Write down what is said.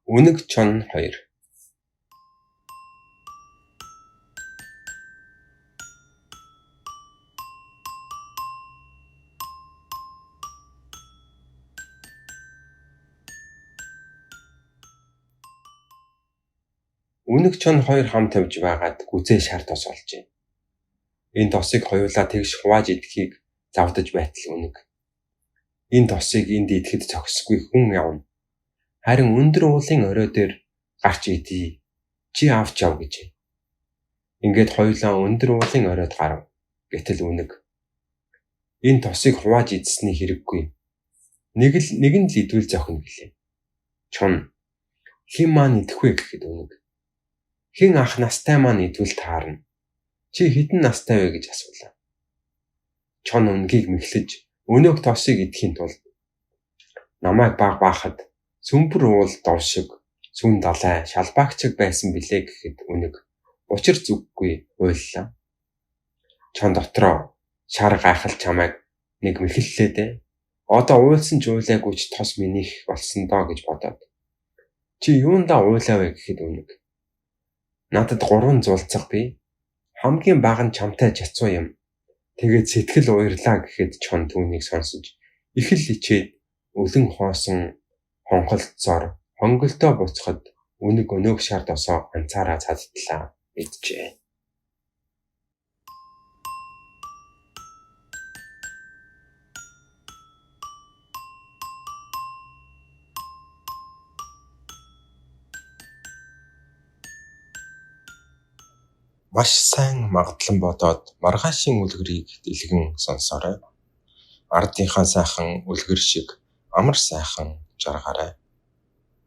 Үнэг чон 2. Үнэг чон 2 хам тавьж байгаад гүзээ шар тос олжээ. Энэ тосыг хоёулаа тэгш хувааж идэхийг завдаж байтал үнэг. Энэ тосыг энд идэхэд зохисгүй хүн явна. Харин өндөр уулын орой дээр гарч идий. Чи авч яв гэжээ. Ингээд хоёулаа өндөр уулын оройд гарав. Гэтэл үнэг. Энэ тосыг хувааж идсэний хэрэггүй. Нэг нь л идвэл зохино гэлээ. Чон. Хэн маань идэх вэ гэхэд үнэг. Хэн ах настай маань идвэл таарна. Чи хэдэн настай вэ гэж асуулаа. Чон үнгийг мэхлэж өнөөх тосыг идэхийн тулд намайг багахад сүмбэр уул довшиг сүн далай шалбаагчиг байсан билээ гэхэд үнэг учир зүггүй уйллаа. Чон дотроо шар гайхал чамайг нэг мэхэллээ дээ. Одоо уйлсан ч уйлаагүй ч тос минийх болсон доо гэж бодоод. Чи юундаа уйлаа вэ гэхэд үнэг. Надад 3 зулцах бий. Хамгийн бага нь чамтай жацуу юм. Тэгээд сэтгэл уйрлаа гэхэд чон түүнийг сонсож их л ичээд өлөн хоосон хонхолцоор хонголтоо буцахад үнэг өнөөх шар тосоо анцаараа цадтлаа идчихэ. Маш сайн магадлан бодоод маргаашийн үлгэрийг дэлгэн сонсоорой. Ардынхаа сайхан үлгэр шиг амар сайхан жаргаарай.